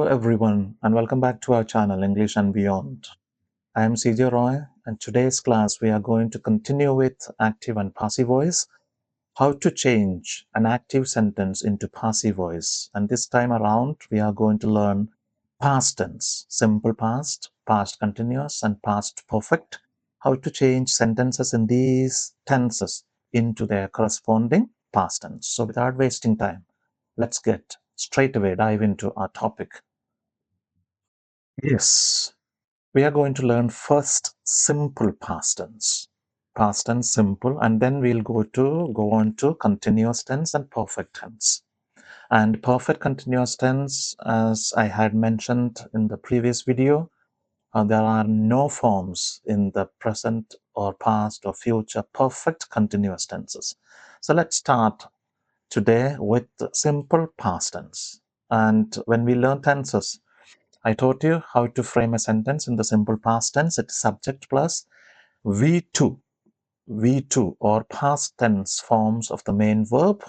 everyone, and welcome back to our channel, English and Beyond. I am CJ Roy, and today's class we are going to continue with active and passive voice, how to change an active sentence into passive voice. And this time around, we are going to learn past tense, simple past, past continuous, and past perfect, how to change sentences in these tenses into their corresponding past tense. So without wasting time, let's get straight away dive into our topic. Yes, we are going to learn first simple past tense. Past tense simple, and then we'll go on to continuous tense and perfect tense. And perfect continuous tense, as I had mentioned in the previous video, there are no forms in the present or past or future perfect continuous tenses. So let's start today with the simple past tense. And when we learn tenses, I taught you how to frame a sentence in the simple past tense. It's subject plus V2, V2 or past tense forms of the main verb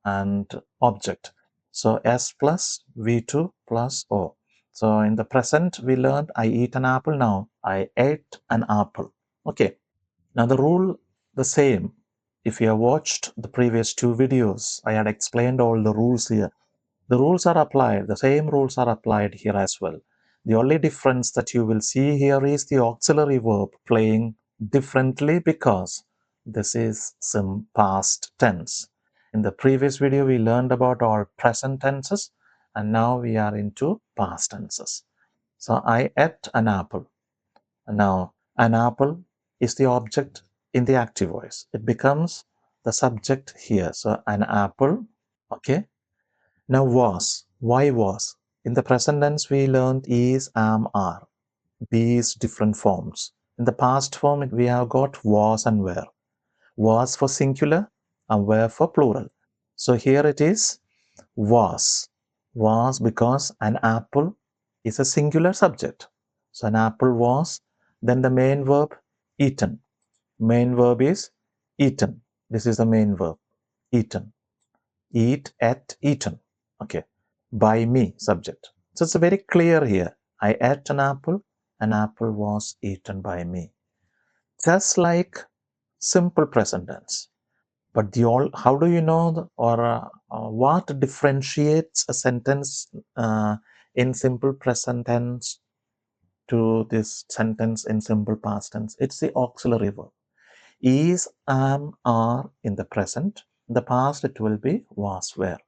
and object. So S plus V2 plus O. So in the present, we learned I eat an apple. Now I ate an apple. Okay. Now the rule the same. If you have watched the previous two videos, I had explained all the rules here. The rules are applied, the same rules are applied here as well. The only difference that you will see here is the auxiliary verb playing differently because this is some past tense. In the previous video, we learned about all present tenses, and now we are into past tenses. So I ate an apple. Now, an apple is the object in the active voice. It becomes the subject here. So an apple, okay? Now was, why was? In the present tense we learned is, am, are. These different forms. In the past form we have got was and were. Was for singular and were for plural. So here it is was. Was because an apple is a singular subject. So an apple was, then the main verb eaten. Main verb is eaten. This is the main verb, eaten. Eat, ate, eaten. Okay. By me, subject. So it's very clear here. I ate an apple was eaten by me. Just like simple present tense. But how do you know what differentiates a sentence in simple present tense to this sentence in simple past tense? It's the auxiliary verb. Is, am, are in the present. In the past, it will be was, were.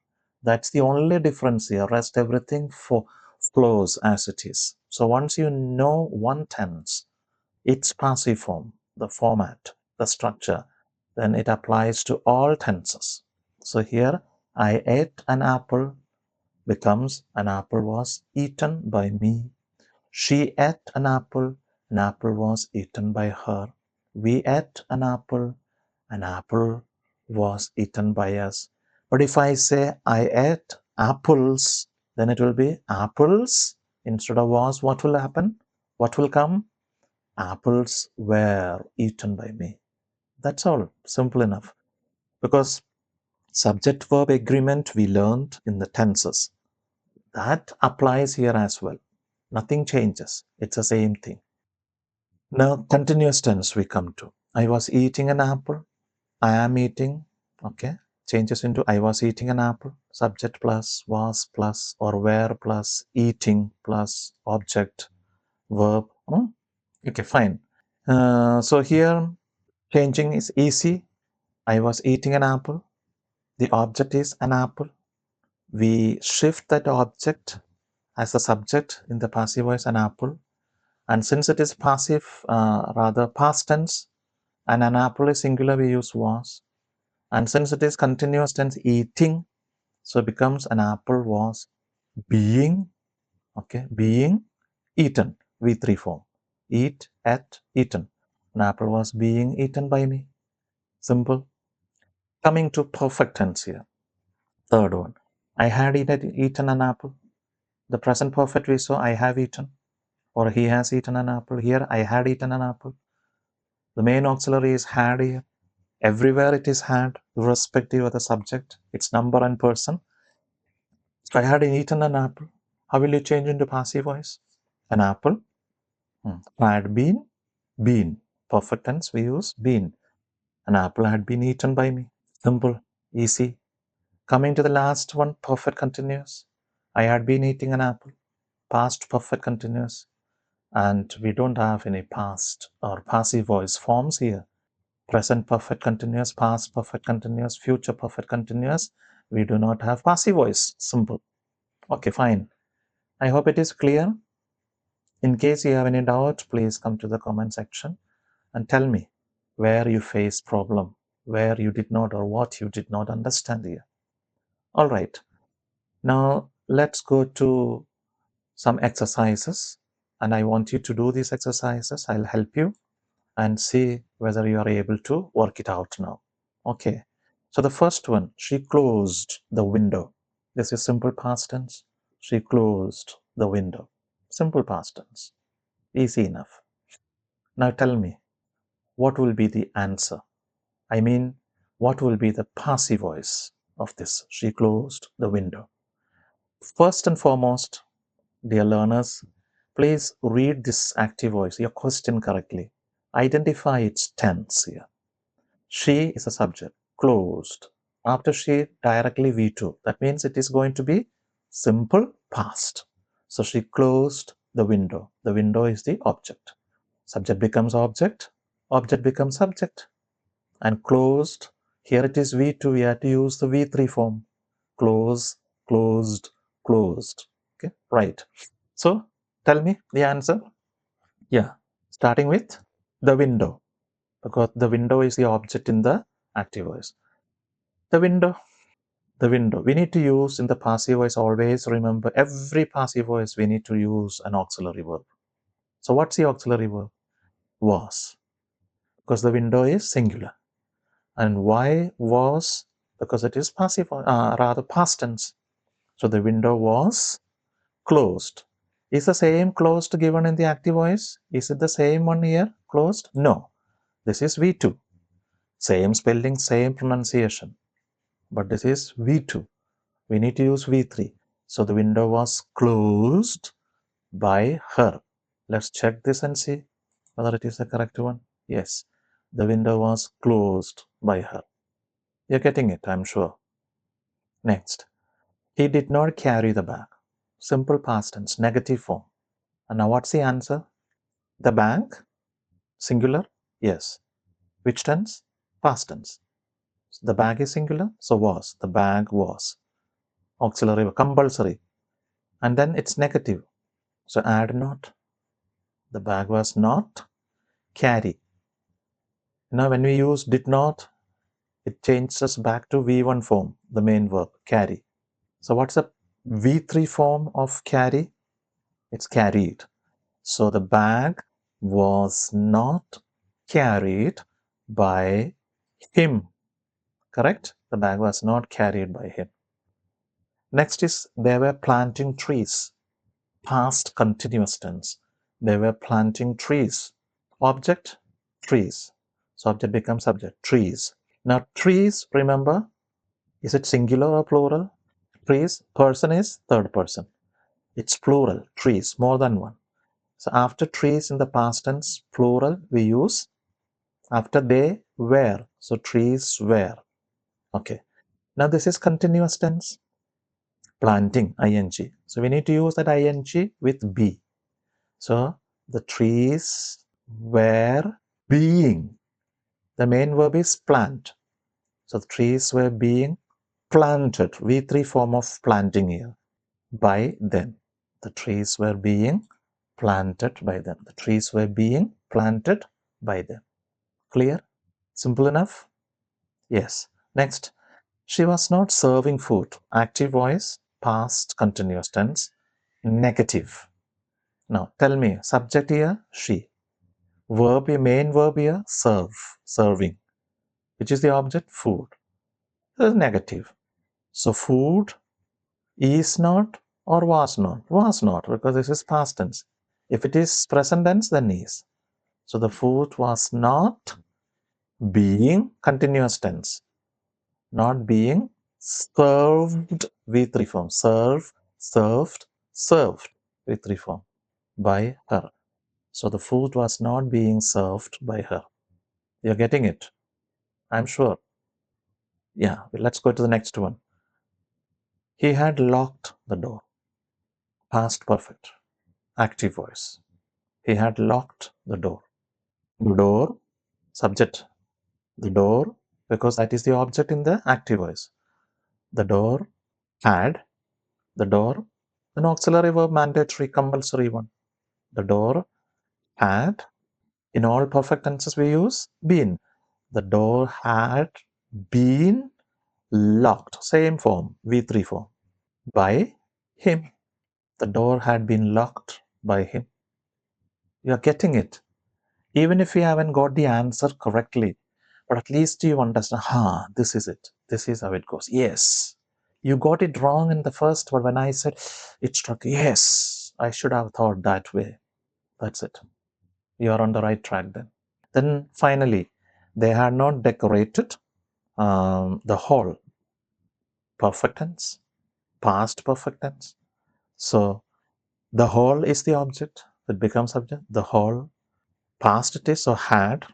That's the only difference here. Rest everything flows as it is. So once you know one tense, its passive form, the format, the structure, then it applies to all tenses. So here, I ate an apple becomes an apple was eaten by me. She ate an apple was eaten by her. We ate an apple was eaten by us. But if I say I ate apples, then it will be apples instead of was. What will happen? What will come? Apples were eaten by me. That's all. Simple enough. Because subject verb agreement we learned in the tenses. That applies here as well. Nothing changes. It's the same thing. Now, continuous tense we come to. I was eating an apple. I am eating. Okay. Changes into I was eating an apple. Subject plus, was plus, or were plus, eating plus, object, verb. Okay, fine. So here, changing is easy. I was eating an apple. The object is an apple. We shift that object as a subject in the passive voice, an apple. And since it is passive, rather past tense, and an apple is singular, we use was. And since it is continuous tense, eating, so it becomes an apple was being, okay, being eaten, V3 form. Eat, ate, eaten. An apple was being eaten by me. Simple. Coming to perfect tense here. Third one. I had eaten an apple. The present perfect we saw, I have eaten. Or he has eaten an apple. Here, I had eaten an apple. The main auxiliary is had here. Everywhere it is had, irrespective of the subject, its number and person. So I had eaten an apple. How will you change into passive voice? An apple had been. Perfect tense, we use been. An apple had been eaten by me. Simple, easy. Coming to the last one, perfect continuous. I had been eating an apple. Past perfect continuous. And we don't have any past or passive voice forms here. Present perfect continuous, past perfect continuous, future perfect continuous. We do not have passive voice. Simple. Okay, fine. I hope it is clear. In case you have any doubt, please come to the comment section and tell me where you face problem, where you did not or what you did not understand here. All right. Now let's go to some exercises, and I want you to do these exercises. I'll help you and see whether you are able to work it out now. Okay. So the first one, she closed the window. This is simple past tense. She closed the window. Simple past tense. Easy enough. Now tell me, what will be the answer? I mean, what will be the passive voice of this? She closed the window. First and foremost, dear learners, please read this active voice, your question correctly. Identify its tense here. She is a subject, closed. After she, directly V2. That means it is going to be simple past. So she closed the window. The window is the object. Subject becomes object becomes subject. And closed, here it is V2, we have to use the V3 form. Close, closed, closed. Okay, right. So tell me the answer. Yeah, starting with the window, because the window is the object in the active voice. The window, the window. We need to use in the passive voice, always remember, every passive voice we need to use an auxiliary verb. So what's the auxiliary verb? Was, because the window is singular. And why was? Because it is passive, rather past tense. So the window was closed. Is the same closed given in the active voice? Is it the same one here? Closed? No. This is V2. Same spelling, same pronunciation. But this is V2. We need to use V3. So the window was closed by her. Let's check this and see whether it is the correct one. Yes. The window was closed by her. You're getting it, I'm sure. Next. He did not carry the bag. Simple past tense, negative form. And now what's the answer? The bag, singular? Yes. Which tense? Past tense. The bag is singular, so was. The bag was. Auxiliary, compulsory. And then it's negative. So add not. The bag was not carry. Now when we use did not, it changes us back to V1 form, the main verb, carry. So what's the V3 form of carry? It's carried. So the bag was not carried by him. Correct? The bag was not carried by him. Next is they were planting trees. Past continuous tense. They were planting trees. Object, trees. So object becomes subject, trees. Now trees, remember, is it singular or plural? Trees, person is third person. It's plural, trees, more than one. So after trees in the past tense, plural, we use after they were. So trees were. Okay. Now this is continuous tense. Planting, ing. So we need to use that ing with be. So the trees were being. The main verb is plant. So the trees were being planted. V3 form of planting here. By them. The trees were being planted by them. The trees were being planted by them. Clear? Simple enough? Yes. Next. She was not serving food. Active voice, past continuous tense, negative. Now tell me, subject here, she. Verb here, main verb here, serve, serving. Which is the object? Food. This is negative. So food is not or was not? Was not, because this is past tense. If it is present tense, then is. So the food was not being continuous tense. Not being served, V3 form. Serve, served, served V3 form by her. So the food was not being served by her. You're getting it? I'm sure. Yeah, let's go to the next one. He had locked the door. Past perfect. Active voice. He had locked the door. The door, subject. The door, because that is the object in the active voice. The door had, the door, an auxiliary verb, mandatory, compulsory one. The door had, in all perfect tenses we use been. The door had been locked, same form, V3 form, by him. The door had been locked by him. You are getting it. Even if you haven't got the answer correctly, but at least you understand, this is it. This is how it goes. Yes. You got it wrong in the first one when I said it struck. Yes, I should have thought that way. That's it. You are on the right track then. Then finally, they had not decorated the hall. Perfect tense, past perfect tense. So the hall is the object. It becomes subject. The hall. Past it is, so had.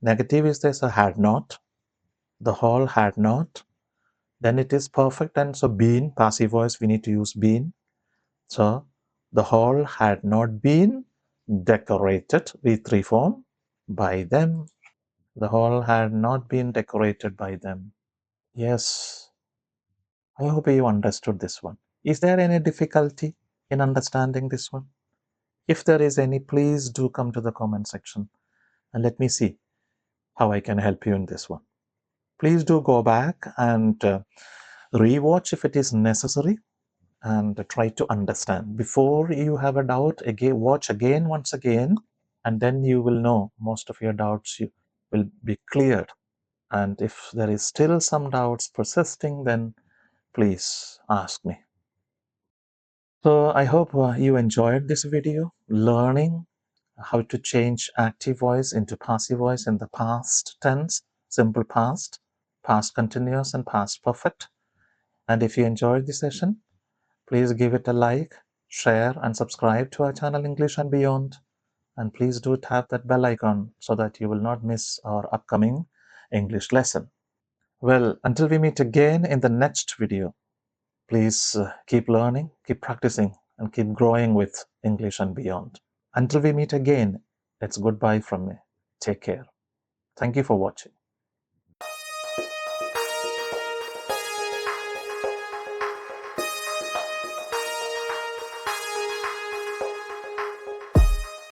Negative is there, so had not. The hall had not. Then it is perfect tense, so been. Passive voice, we need to use been. So the hall had not been decorated, V3 form, by them. The hall had not been decorated by them. Yes, I hope you understood this one. Is there any difficulty in understanding this one? If there is any, please do come to the comment section and let me see how I can help you in this one. Please do go back and rewatch if it is necessary and try to understand. Before you have a doubt, again, watch again, once again, and then you will know most of your doubts will be cleared. And if there is still some doubts persisting, then please ask me. So I hope you enjoyed this video, learning how to change active voice into passive voice in the past tense, simple past, past continuous, and past perfect. And if you enjoyed the session, please give it a like, share, and subscribe to our channel English and Beyond. And please do tap that bell icon so that you will not miss our upcoming English lesson. Well, until we meet again in the next video, please keep learning, keep practicing, and keep growing with English and Beyond. Until we meet again, it's goodbye from me. Take care. Thank you for watching.